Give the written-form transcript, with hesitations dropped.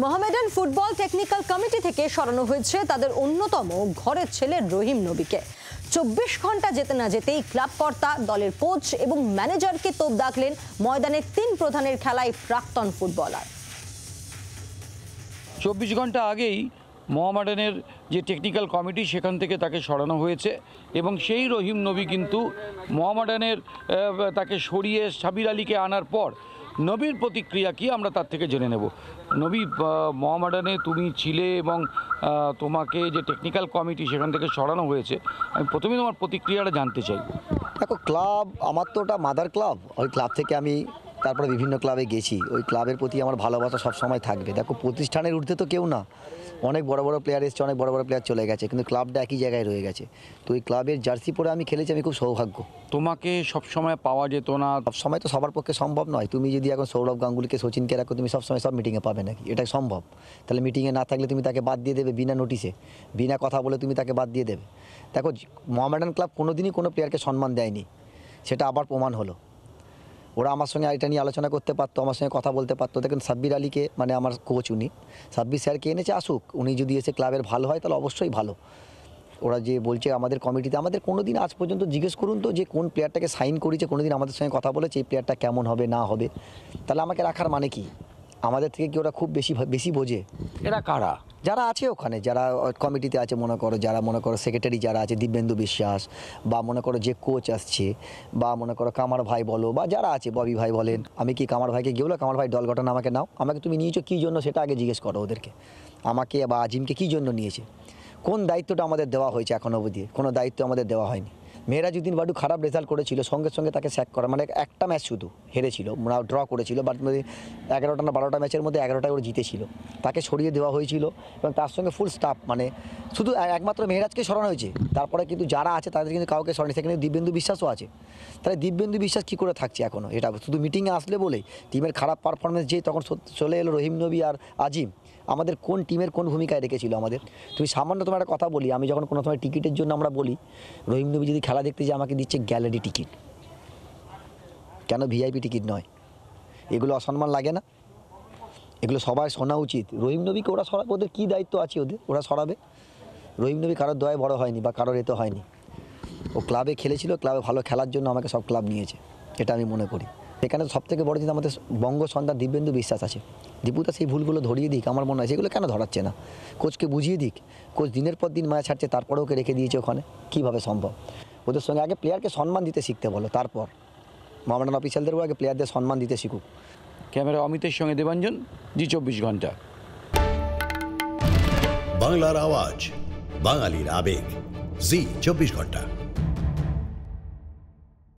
Mohammedan football technical committee থেকে সরানো হয়েছে তাদের অন্যতম ঘরের ছেলে রহিম নবীকে। 24 ঘন্টা যেতে না যেতেই ক্লাব কর্তা, দলের কোচ এবং ম্যানেজারকে তোপ দাগলেন ময়দানের 3 প্রধানের খেলায় প্রাক্তন ফুটবলার। 24 ঘন্টা আগেই মোহামেডানের যে টেকনিক্যাল কমিটি সেখান থেকে তাকে সরানো হয়েছে এবং সেই রহিম নবী কিন্তু মোহামেডানের তাকে সরিয়ে সাবির আলীকে আনার পর নবীর প্রতিক্রিয়া কি আমরা তার থেকে জেনে নেব। নবী, মোহামেডানে তুমি ছিলে এবং তোমাকে যে টেকনিক্যাল কমিটি সেখান থেকে সরানো হয়েছে, আমি প্রথমে তোমার প্রতিক্রিয়াটা জানতে চাই। দেখো, ক্লাব আমার তো ওটা মাদার ক্লাব। ওই ক্লাব থেকে আমি তারপরে বিভিন্ন ক্লাবে গেছি। ওই ক্লাবের প্রতি আমার ভালোবাসা সবসময় থাকবে। দেখো, প্রতিষ্ঠানের ঊর্ধ্বে তো কেউ না। অনেক বড় বড় প্লেয়ার এসছে, অনেক বড় বড় প্লেয়ার চলে গেছে, কিন্তু ক্লাবটা একই জায়গায় রয়ে গেছে। তো ওই ক্লাবের জার্সি পরে আমি খেলেছি, আমি খুব সৌভাগ্য। তোমাকে সবসময় পাওয়া যেত না? সবসময় তো সবার পক্ষে সম্ভব নয়। তুমি যদি এখন সৌরভ গাঙ্গুলিকে, সচিনকে রাখো, তুমি সবসময় সব মিটিংয়ে পাবে নাকি? এটা সম্ভব? তাহলে মিটিংয়ে না থাকলে তুমি তাকে বাদ দিয়ে দেবে বিনা নোটিশে, বিনা কথা বলে তুমি তাকে বাদ দিয়ে দেবে? দেখো, মোহামেডান ক্লাব কোনোদিনই কোনো প্লেয়ারকে সম্মান দেয়নি, সেটা আবার প্রমাণ হলো। ওরা আমার সঙ্গে এটা নিয়ে আলোচনা করতে পারতো, আমার সঙ্গে কথা বলতে পারতো। দেখুন, সাব্বির আলীকে, মানে আমার কোচ, উনি সাব্বির স্যারকে এনেছে, আসুক। উনি যদি এসে ক্লাবের ভালো হয় তাহলে অবশ্যই ভালো। ওরা যে বলছে আমাদের কমিটিতে, আমাদের কোনো দিন আজ পর্যন্ত জিজ্ঞেস করুন তো যে কোন প্লেয়ারটাকে সাইন করেছে, কোনো দিন আমাদের সঙ্গে কথা বলেছে এই প্লেয়ারটা কেমন হবে না হবে? তাহলে আমাকে রাখার মানে কি? আমাদের থেকে কি ওরা খুব বেশি বোঝে? এরা কারা? যারা আছে ওখানে, যারা কমিটিতে আছে, মনে করো যারা, মনে করো সেক্রেটারি যারা আছে, দিব্যেন্দু বিশ্বাস, বা মনে করো যে কোচ আসছে, বা মনে করো কামার ভাই বলো, বা যারা আছে, ববি ভাই বলেন। আমি কি কামার ভাইকে গিয়ে বলো, কামার ভাই দল গঠন আমাকে নাও? আমাকে তুমি নিয়েছো কী জন্য সেটা আগে জিজ্ঞেস করো ওদেরকে। আমাকে বা আজিমকে কী জন্য নিয়েছে? কোন দায়িত্বটা আমাদের দেওয়া হয়েছে? এখনও অবধি কোনো দায়িত্ব আমাদের দেওয়া হয়নি। মেহেরাজউদ্দিন বাডু খারাপ রেজাল্ট করেছিল, সঙ্গে সঙ্গে তাকে স্যাক করা, মানে একটা ম্যাচ শুধু হেরেছিল, ড্র করেছিল, বাট 11টা না 12টা ম্যাচের মধ্যে 11টায় ওরা জিতেছিল, তাকে সরিয়ে দেওয়া হয়েছিল এবং তার সঙ্গে ফুল স্টাফ, মানে শুধু একমাত্র মেহেরাজকে সরানো হয়েছে। তারপরে কিন্তু যারা আছে তাদের কিন্তু কাউকে সরানো, সেখানে দিব্যেন্দু বিশ্বাসও আছে। তাহলে দিব্যেন্দু বিশ্বাস কী করে থাকছে এখনও? এটা শুধু মিটিংয়ে আসলে বলে টিমের খারাপ পারফরমেন্স যে তখন চলে এলো রহিম নবী আর আজিম। আমাদের কোন টিমের কোন ভূমিকায় রেখেছিল আমাদের? তুমি সামান্য তোমার একটা কথা বলি, আমি যখন কোনো সময় টিকিটের জন্য আমরা বলি, রহিম নবী যদি খেলা দেখতে যে আমাকে দিচ্ছে গ্যালারি টিকিট, কেন ভিআইপি টিকিট নয়? এগুলো অসম্মান লাগে না? এগুলো সবাই শোনা উচিত। রহিম নবীকে ওরা সরাবে, ওদের কী দায়িত্ব আছে ওদের? ওরা সরাবে? রহিম নবী কারোর দয়ায় বড় হয়নি বা কারোর এতে হয়নি। ও ক্লাবে খেলেছিল, ক্লাবে ভালো খেলার জন্য আমাকে সব ক্লাব নিয়েছে, এটা আমি মনে করি। এখানে সবথেকে বড় জিনিস আমাদের বঙ্গ সন্তান দিব্যেন্দু বিশ্বাস আছে। দীপুদা সেই ভুলগুলো ধরিয়ে দিক, আমার মনে হয় সেগুলো কেন ধরাচ্ছে না? কোচকে বুঝিয়ে দিক। কোচ দিনের পর দিন মায়া ছাড়ছে, তারপরে ওকে রেখে দিয়েছে ওখানে, কীভাবে সম্ভব? ওদের সঙ্গে আগে প্লেয়ারকে সম্মান দিতে শিখতে বলো, তারপর মোহামেডান অফিসিয়ালদেরও আগে প্লেয়ারদের সম্মান দিতে শিখুক। ক্যামেরা অমিতের সঙ্গে দেবাঞ্জন, জি 24 ঘন্টা। বাংলার আওয়াজ, বাঙালির আবেগ, জি 24 ঘন্টা।